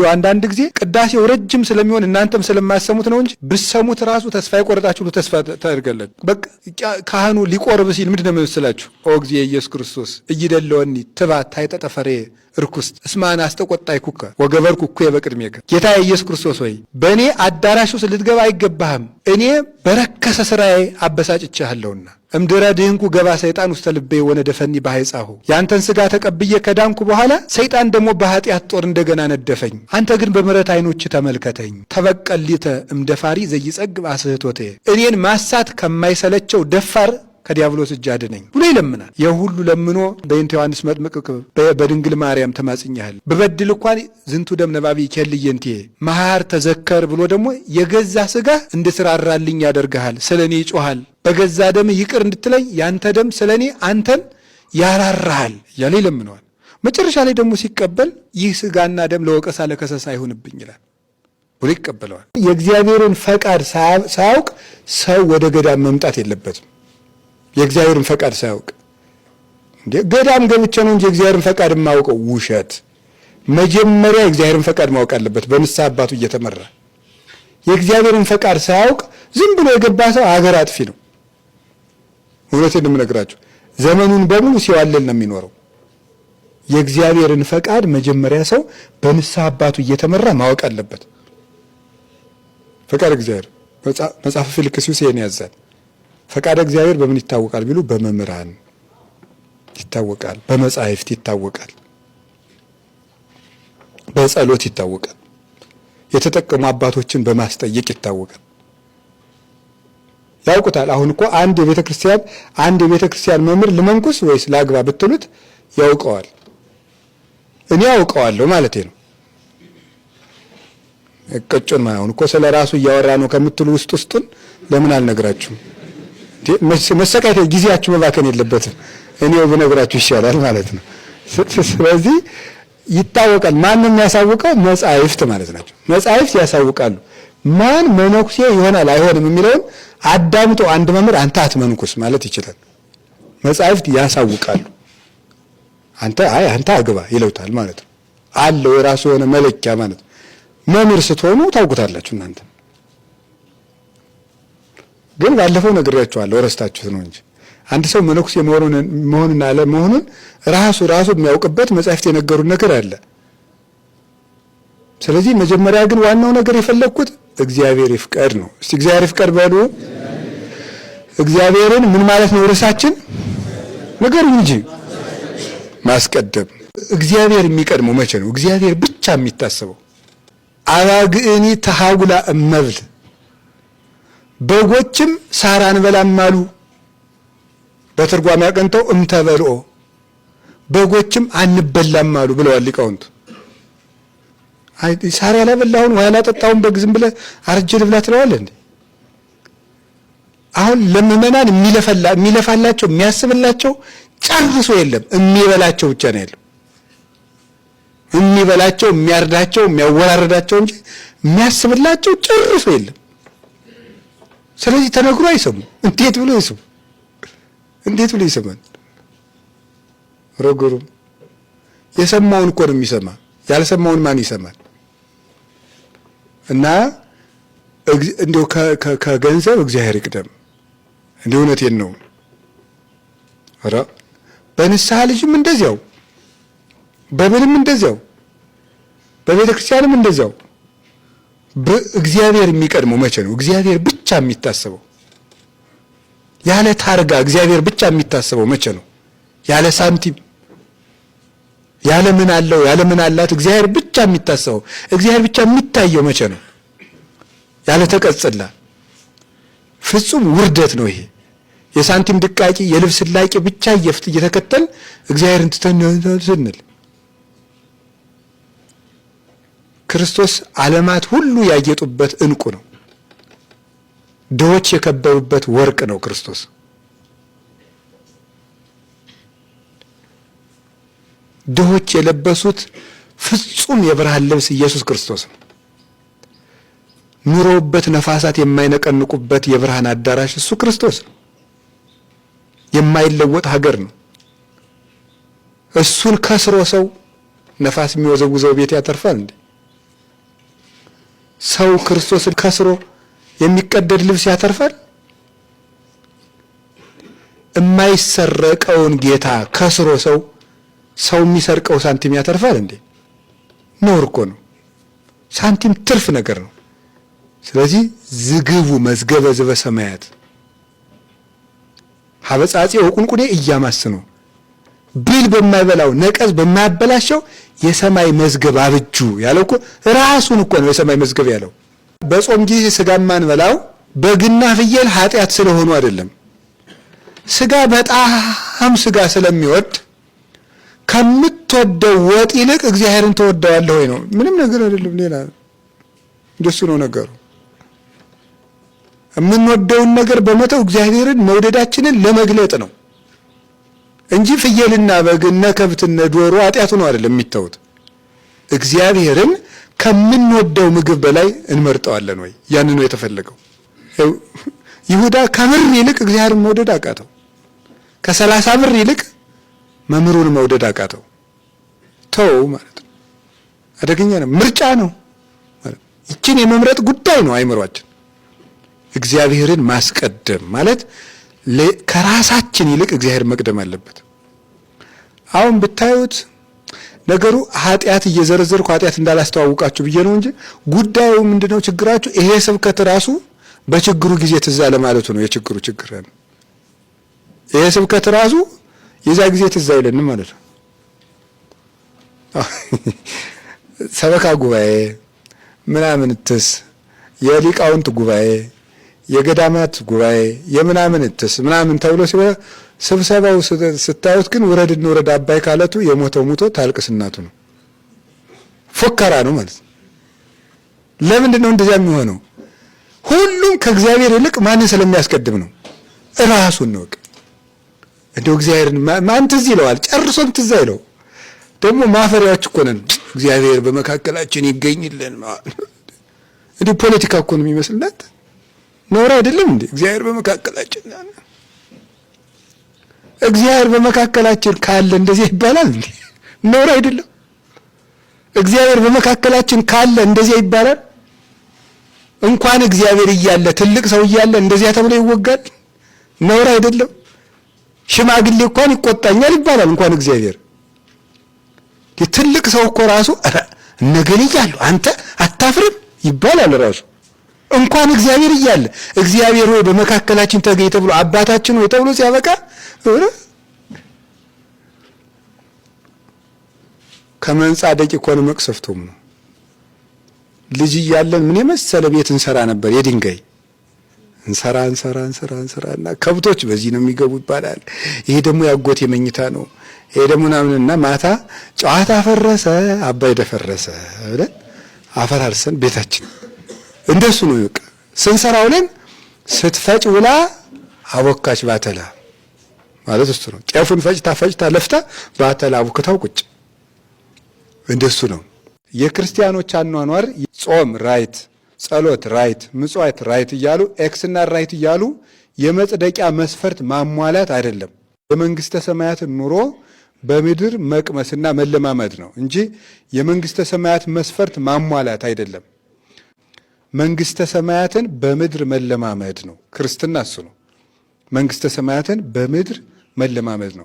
አንዳንድ ጊዜ ቅዳሴው ረጅም ስለሚሆን እናንተም ስለማሰሙት ነው እንጂ ብሰሙት ራሱ ተስፋ ይቆርጣችሁ ተስፋ ታደርጋላችሁ። በቃ ካህኑ ሊቆርብ ሲል ምንድነው የሚመስላችሁ? ኦ እግዚእ ኢየሱስ ክርስቶስ እይደለወኒ ትባት ታይጠጠፈሬ ርኩስ እስማን አስተቆጣይ ኩከ ወገበርኩ እኮ በቅድሜከ። ጌታ ኢየሱስ ክርስቶስ ሆይ በእኔ አዳራሽ ውስጥ ልትገባ አይገባህም፣ እኔ በረከሰ ስራዬ አበሳጭቻለሁና። እምድረ ድህንኩ ገባ ሰይጣን ውስተ ልቤ ወነደፈኒ በኃይጻሁ። ያንተን ስጋ ተቀብዬ ከዳንኩ በኋላ ሰይጣን ደግሞ በኃጢአት ጦር እንደገና ነደፈኝ። አንተ ግን በምሕረት ዓይኖች ተመልከተኝ። ተበቀሊተ እምደፋሪ ዘይጸግብ አስህቶቴ። እኔን ማሳት ከማይሰለቸው ደፋር ከዲያብሎስ እጅ አድነኝ ብሎ ይለምናል። የሁሉ ለምኖ በእንተ ዮሐንስ መጥምቅ በድንግል ማርያም ተማጽኛለሁ በበድል እንኳን ዝንቱ ደም ነባቢ ቸልየንቴ መሐር ተዘከር ብሎ ደግሞ የገዛ ስጋ እንድትራራልኝ ያደርግሃል። ስለኔ ይጮሃል። በገዛ ደም ይቅር እንድትለኝ ያንተ ደም ስለኔ አንተን ያራራሃል እያለ ይለምነዋል። መጨረሻ ላይ ደግሞ ሲቀበል ይህ ስጋና ደም ለወቀሳ ለከሰሳ አይሁንብኝ ይላል ብሎ ይቀበለዋል። የእግዚአብሔርን ፈቃድ ሳያውቅ ሰው ወደ ገዳም መምጣት የለበትም። የእግዚአብሔርን ፈቃድ ሳያውቅ እንዴ ገዳም ገብቼ ነው እንጂ የእግዚአብሔርን ፈቃድ የማውቀው ውሸት። መጀመሪያ የእግዚአብሔርን ፈቃድ ማወቅ አለበት በንስሐ አባቱ እየተመራ። የእግዚአብሔርን ፈቃድ ሳያውቅ ዝም ብሎ የገባ ሰው አገር አጥፊ ነው። እውነቴን ነው የምነግራችሁ። ዘመኑን በሙሉ ሲዋለል ነው የሚኖረው። የእግዚአብሔርን ፈቃድ መጀመሪያ ሰው በንስሐ አባቱ እየተመራ ማወቅ አለበት። ፈቃድ እግዚአብሔር መጽሐፈ ፊልክስዩስ ይሄን ያዛል። ፈቃድ እግዚአብሔር በምን ይታወቃል ቢሉ በመምህራን ይታወቃል፣ በመጻሕፍት ይታወቃል፣ በጸሎት ይታወቃል፣ የተጠቀሙ አባቶችን በማስጠየቅ ይታወቃል። ያውቁታል። አሁን እኮ አንድ የቤተ ክርስቲያን መምህር ልመንኩስ ወይስ ላግባ ብትሉት ያውቀዋል። እኔ ያውቀዋለሁ ማለት ነው። እቀጩን ማሁን እኮ ስለ ራሱ እያወራ ነው ከምትሉ ውስጡን ለምን አልነግራችሁም? መሰቃየት ጊዜያችሁ መባከን የለበትም። እኔው ብነግራችሁ ይሻላል ማለት ነው። ስለዚህ ይታወቃል። ማን ነው የሚያሳውቀው? መጻሕፍት ማለት ናቸው። መጻሕፍት ያሳውቃሉ። ማን መነኩሴ ይሆናል አይሆንም የሚለውን አዳምጦ አንድ መምህር አንተ አትመንኩስ ማለት ይችላል። መጻሕፍት ያሳውቃሉ። አንተ አግባ ይለውታል ማለት ነው። አለው የራሱ የሆነ መለኪያ ማለት ነው። መምህር ስትሆኑ ታውቁታላችሁ እናንተ። ግን ባለፈው ነግሬያችኋለሁ ረስታችሁት ነው እንጂ አንድ ሰው መነኩሴ መሆኑን አለመሆኑን ራሱ የሚያውቅበት መጻሕፍት የነገሩን ነገር አለ። ስለዚህ መጀመሪያ ግን ዋናው ነገር የፈለግኩት እግዚአብሔር ይፍቀድ ነው። እስቲ እግዚአብሔር ይፍቀድ በሉ። እግዚአብሔርን ምን ማለት ነው? ርዕሳችን ንገሩኝ እንጂ ማስቀደም። እግዚአብሔር የሚቀድመው መቼ ነው? እግዚአብሔር ብቻ የሚታሰበው። አባግዕኒ ተሐውላ እመብል በጎችም ሳር አንበላም አሉ። በትርጓሜ አቀንተው እምተበልኦ በጎችም አንበላም አሉ ብለዋል ሊቃውንቱ። ሳር ያላበላውን ወይ ያላጠጣውን በግ ዝም ብለህ አርጄ ልብላ ትለዋለህ እንዴ? አሁን ለምእመናን የሚለፋላቸው የሚያስብላቸው ጨርሶ የለም። የሚበላቸው ብቻ ነው ያለው። የሚበላቸው የሚያርዳቸው የሚያወራረዳቸው እንጂ የሚያስብላቸው ጨርሶ የለም። ስለዚህ ተነግሮ አይሰሙ። እንዴት ብሎ ይሰሙ? እንዴት ብሎ ይሰማል? ረግሩ የሰማውን እኮ ነው የሚሰማ። ያልሰማውን ማን ይሰማል? እና እንዲሁ ከገንዘብ እግዚአብሔር ይቅደም። እንዲሁ እውነቴን ነው። ኧረ በንስሐ ልጅም እንደዚያው፣ በምንም እንደዚያው፣ በቤተ ክርስቲያንም እንደዚያው። እግዚአብሔር የሚቀድመው መቼ ነው? እግዚአብሔር ብቻ የሚታሰበው ያለ ታርጋ እግዚአብሔር ብቻ የሚታሰበው መቼ ነው? ያለ ሳንቲም ያለ ምን አለው ያለ ምን አላት እግዚአብሔር ብቻ የሚታሰበው እግዚአብሔር ብቻ የሚታየው መቼ ነው? ያለ ተቀጽላ ፍጹም ውርደት ነው ይሄ። የሳንቲም ድቃቂ የልብስ ላቂ ብቻ እየተከተል እግዚአብሔርን ትተን ስንል ክርስቶስ ዓለማት ሁሉ ያጌጡበት ዕንቁ ነው። ድሆች የከበሩበት ወርቅ ነው ክርስቶስ። ድሆች የለበሱት ፍጹም የብርሃን ልብስ ኢየሱስ ክርስቶስ ነው። ኑሮውበት ነፋሳት የማይነቀንቁበት የብርሃን አዳራሽ እሱ ክርስቶስ ነው። የማይለወጥ ሀገር ነው። እሱን ከስሮ ሰው ነፋስ የሚወዘውዘው ቤት ያተርፋል እንዴ? ሰው ክርስቶስን ከስሮ የሚቀደድ ልብስ ያተርፋል? የማይሰረቀውን ጌታ ከስሮ ሰው የሚሰርቀው ሳንቲም ያተርፋል እንዴ? ነውር እኮ ነው። ሳንቲም ትርፍ ነገር ነው። ስለዚህ ዝግቡ መዝገበ ዘበሰማያት ሀበጻጼ ወቁንቁኔ እያማስኑ ብል በማይበላው ነቀዝ በማያበላሸው የሰማይ መዝገብ አብጁ ያለው እኮ ራሱን እኮ ነው የሰማይ መዝገብ ያለው። በጾም ጊዜ ስጋ ማንበላው በግና ፍየል ኃጢአት ስለሆኑ አይደለም። ስጋ በጣም ስጋ ስለሚወድ ከምትወደው ወጥ ይልቅ እግዚአብሔርን ተወደዋለህ ወይ ነው። ምንም ነገር አይደለም። ሌላ እንደሱ ነው ነገሩ። የምንወደውን ነገር በመተው እግዚአብሔርን መውደዳችንን ለመግለጥ ነው እንጂ ፍየልና በግና ከብትና ዶሮ ኃጢአቱ ነው አይደለም የሚተውት። እግዚአብሔርን ከምንወደው ምግብ በላይ እንመርጠዋለን ወይ? ያን ነው የተፈለገው። ይሁዳ ከምር ይልቅ እግዚአብሔርን መውደድ አቃተው። ከ30 ብር ይልቅ መምህሩን መውደድ አቃተው። ተው ማለት ነው። አደገኛ ነው። ምርጫ ነው ማለት ይችን የመምረጥ ጉዳይ ነው አይምሯችን። እግዚአብሔርን ማስቀደም ማለት ከራሳችን ይልቅ እግዚአብሔር መቅደም አለበት። አሁን ብታዩት ነገሩ ኃጢአት እየዘረዘርኩ ኃጢአት እንዳላስተዋውቃችሁ ብዬ ነው እንጂ ጉዳዩ ምንድነው? ችግራችሁ ይሄ ስብከት ራሱ በችግሩ ጊዜ ትዝ አለ ማለቱ ነው የችግሩ ችግር ነው። ይሄ ስብከት ራሱ የዛ ጊዜ ትዝ አይለንም ማለት ነው። ሰበካ ጉባኤ ምናምን ትስ የሊቃውንት ጉባኤ የገዳማት ጉባኤ የምናምን ትስ ምናምን ተብሎ ሲባል ስብሰባው ስታዩት ግን ውረድ እንውረድ አባይ ካለቱ የሞተው ሙቶ ታልቅስ እናቱ ነው። ፎከራ ነው ማለት ነው። ለምንድን ነው እንደዚያ የሚሆነው? ሁሉም ከእግዚአብሔር ይልቅ ማንን ስለሚያስቀድም ነው? ራሱን ነው። እንደው እግዚአብሔርን ማን ትዝ ይለዋል? ጨርሶም ትዝ አይለው። ደግሞ ማፈሪያዎች እኮ ነን። እግዚአብሔር በመካከላችን ይገኝልን። እንዴ ፖለቲካ እኮ ነው የሚመስልናት። ኖር አይደለም እንዴ? እግዚአብሔር በመካከላችን እግዚአብሔር በመካከላችን ካለ እንደዚህ ይባላል እንዴ? ኖር አይደለም? እግዚአብሔር በመካከላችን ካለ እንደዚህ ይባላል? እንኳን እግዚአብሔር እያለ ትልቅ ሰው እያለ እንደዚያ ተብሎ ይወጋል? ኖር አይደለም? ሽማግሌ እንኳን ይቆጣኛል ይባላል። እንኳን እግዚአብሔር ትልቅ ሰው እኮ ራሱ እነገሌ እያሉ አንተ አታፍርም ይባላል ራሱ። እንኳን እግዚአብሔር እያለ እግዚአብሔር ሆይ በመካከላችን ተገኝ ተብሎ አባታችን ሆይ ተብሎ ሲያበቃ ከመንጻደቅ እኮ ነው መቅሰፍቶም ነው። ልጅ እያለን ምን የመሰለ ቤት እንሰራ ነበር። የድንጋይ እንሰራና ከብቶች በዚህ ነው የሚገቡ ይባላል። ይሄ ደግሞ ያጎት የመኝታ ነው። ይሄ ደግሞ ምናምንና ማታ ጨዋታ ፈረሰ አባይ ደፈረሰ ብለን አፈራርሰን ቤታችን እንደሱ ነው ይወቅ ስንሰራው ለን ስትፈጭ ውላ አቦካች ባተላ ማለት እሱ ነው። ጤፉን ፈጭታ ለፍታ ባተላ አቦክታው ቁጭ እንደሱ ነው። የክርስቲያኖች አኗኗር ጾም ራይት፣ ጸሎት ራይት፣ ምጽዋት ራይት እያሉ ኤክስና ራይት እያሉ የመጽደቂያ መስፈርት ማሟላት አይደለም። የመንግስተ ሰማያትን ኑሮ በምድር መቅመስና መለማመድ ነው እንጂ የመንግስተ ሰማያት መስፈርት ማሟላት አይደለም። መንግስተ ሰማያትን በምድር መለማመድ ነው። ክርስትና እሱ ነው። መንግስተ ሰማያትን በምድር መለማመድ ነው።